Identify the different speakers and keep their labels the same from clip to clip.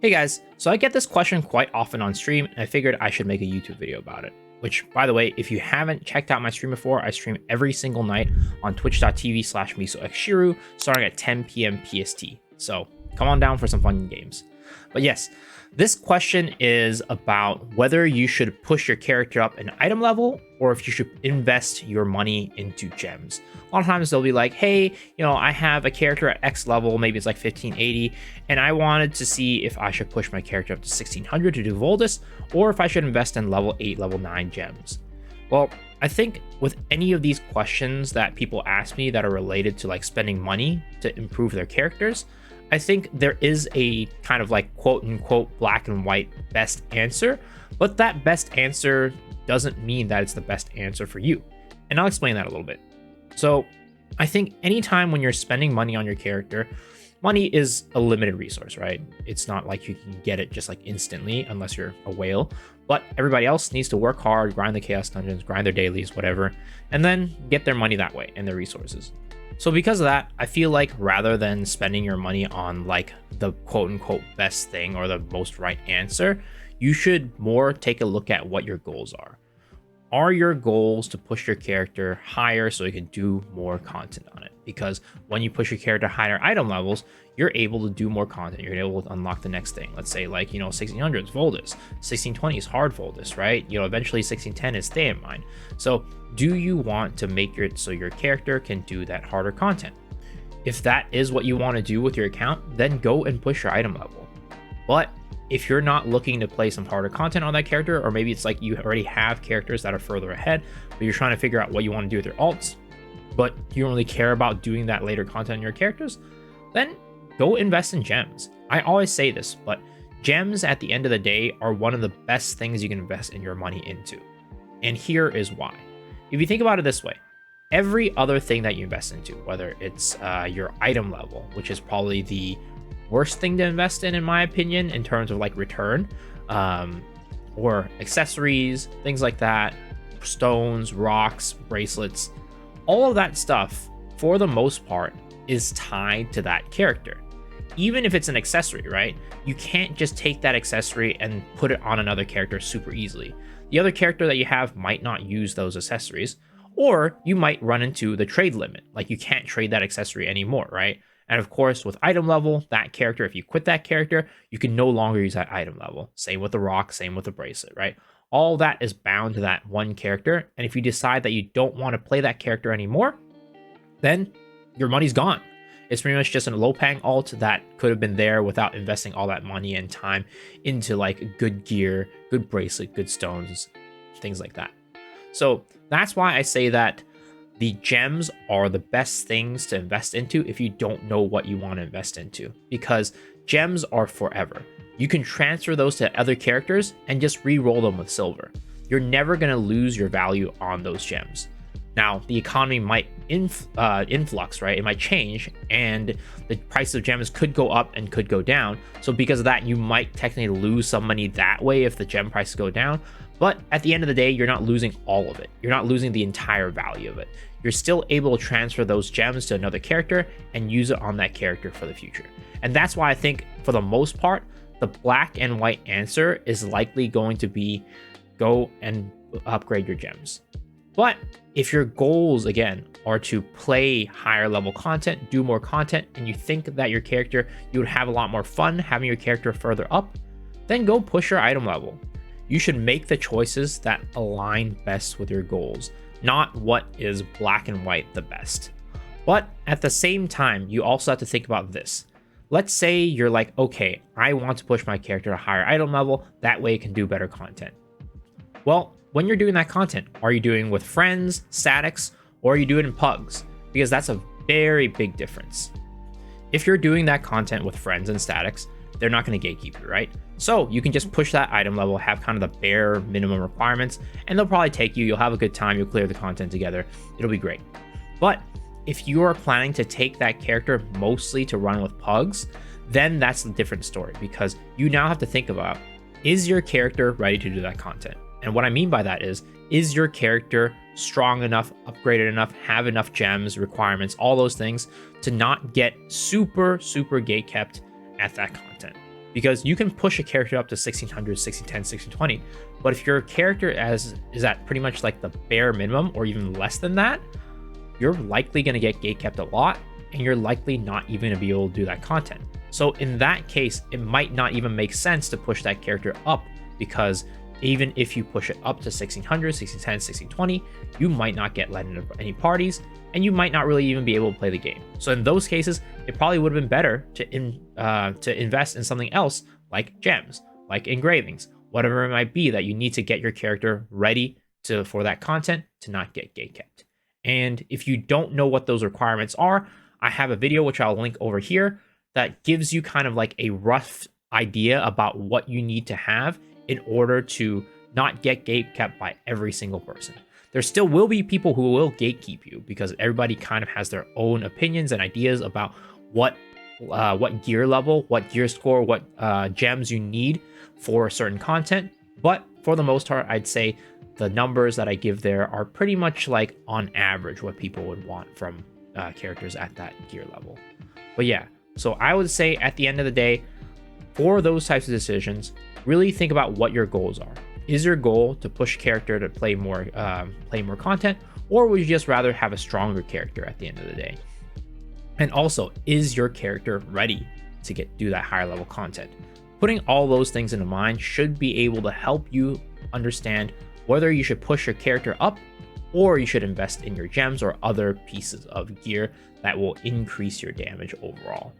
Speaker 1: Hey guys, so I get this question quite often on stream, and I figured I should make a YouTube video about it. Which, by the way, if you haven't checked out my stream before, I stream every single night on twitch.tv/misoxshiru, starting at 10 p.m. PST. So come on down for some fun games. But yes, this question is about whether you should push your character up an item level or if you should invest your money into gems. A lot of times they'll be like, hey, I have a character at X level, maybe it's like 1580, and I wanted to see if I should push my character up to 1600 to do Voldus, or if I should invest in level 8, level 9 gems. Well, I think with any of these questions that people ask me that are related to like spending money to improve their characters, I think there is a kind of like quote unquote black and white best answer, but that best answer doesn't mean that it's the best answer for you. And I'll explain that a little bit. So I think anytime when you're spending money on your character, money is a limited resource, right? It's not like you can get it just like instantly unless you're a whale, but everybody else needs to work hard, grind the chaos dungeons, grind their dailies, whatever, and then get their money that way and their resources. So because of that, I feel like rather than spending your money on like the quote unquote best thing or the most right answer, you should more take a look at what your goals are. Are your goals to push your character higher so you can do more content on it? Because when you push your character higher item levels, you're able to do more content. You're able to unlock the next thing. Let's say like, 1600s Voldus, 1620s hard Voldus, right? Eventually 1610 is stay in mind. So do you want to make it so your character can do that harder content? If that is what you want to do with your account, then go and push your item level. But if you're not looking to play some harder content on that character, or maybe it's like you already have characters that are further ahead, but you're trying to figure out what you want to do with your alts, but you don't really care about doing that later content in your characters, then go invest in gems. I always say this, but gems at the end of the day are one of the best things you can invest in your money into. And here is why. If you think about it this way, every other thing that you invest into, whether it's your item level, which is probably the worst thing to invest in my opinion, in terms of like return, or accessories, things like that, stones, rocks, bracelets, all of that stuff, for the most part, is tied to that character. Even if it's an accessory, right? You can't just take that accessory and put it on another character super easily. The other character that you have might not use those accessories, or you might run into the trade limit. Like you can't trade that accessory anymore, right? And of course, with item level, that character, if you quit that character, you can no longer use that item level. Same with the rock, same with the bracelet, right? All that is bound to that one character. And if you decide that you don't want to play that character anymore, then your money's gone. It's pretty much just a low paying alt that could have been there without investing all that money and time into like good gear, good bracelet, good stones, things like that. So that's why I say that the gems are the best things to invest into if you don't know what you want to invest into, because gems are forever. You can transfer those to other characters and just re-roll them with silver. You're never going to lose your value on those gems. Now, the economy might influx, right? It might change, and the price of gems could go up and could go down. So because of that, you might technically lose some money that way if the gem prices go down. But at the end of the day, you're not losing all of it. You're not losing the entire value of it. You're still able to transfer those gems to another character and use it on that character for the future. And that's why I think, for the most part, the black and white answer is likely going to be go and upgrade your gems. But if your goals, again, are to play higher level content, do more content, and you think that your character, you would have a lot more fun having your character further up, then go push your item level. You should make the choices that align best with your goals, not what is black and white the best. But at the same time, you also have to think about this. Let's say you're like, okay, I want to push my character to a higher item level, that way it can do better content. Well, when you're doing that content, are you doing with friends, statics, or are you doing it in pugs? Because that's a very big difference. If you're doing that content with friends and statics, they're not going to gatekeep you, right? So you can just push that item level, have kind of the bare minimum requirements, and they'll probably take you. You'll have a good time. You'll clear the content together. It'll be great. But if you are planning to take that character mostly to run with pugs, then that's a different story, because you now have to think about, is your character ready to do that content? And what I mean by that is your character strong enough, upgraded enough, have enough gems, requirements, all those things to not get super gate kept at that content? because you can push a character up to 1600, 1610, 1620. But if your character is at pretty much like the bare minimum or even less than that, you're likely going to get gatekept a lot, and you're likely not even going to be able to do that content. So in that case, it might not even make sense to push that character up, because even if you push it up to 1600, 1610, 1620, you might not get let into any parties, and you might not really even be able to play the game. So in those cases, it probably would have been better to invest in something else like gems, like engravings, whatever it might be that you need to get your character ready for that content to not get gatekept. And if you don't know what those requirements are, I have a video which I'll link over here that gives you kind of like a rough idea about what you need to have in order to not get gatekept by every single person. There still will be people who will gatekeep you, because everybody kind of has their own opinions and ideas about what gear level, what gear score, what gems you need for certain content. But for the most part, I'd say the numbers that I give there are pretty much like on average what people would want from characters at that gear level. But yeah, so I would say at the end of the day, for those types of decisions, really think about what your goals are. Is your goal to push character to play more content, or would you just rather have a stronger character at the end of the day? And also, is your character ready to do that higher level content? Putting all those things into mind should be able to help you understand whether you should push your character up, or you should invest in your gems or other pieces of gear that will increase your damage overall.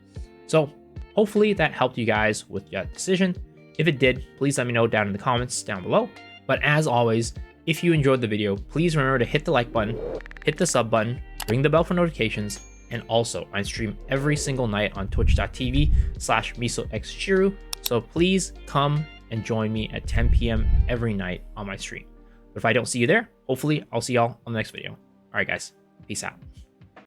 Speaker 1: So hopefully that helped you guys with that decision. If it did, please let me know down in the comments down below. But as always, if you enjoyed the video, please remember to hit the like button, hit the sub button, ring the bell for notifications, and also I stream every single night on twitch.tv/MisoXshiru. So please come and join me at 10 p.m. every night on my stream. But if I don't see you there, hopefully I'll see y'all on the next video. All right, guys, peace out.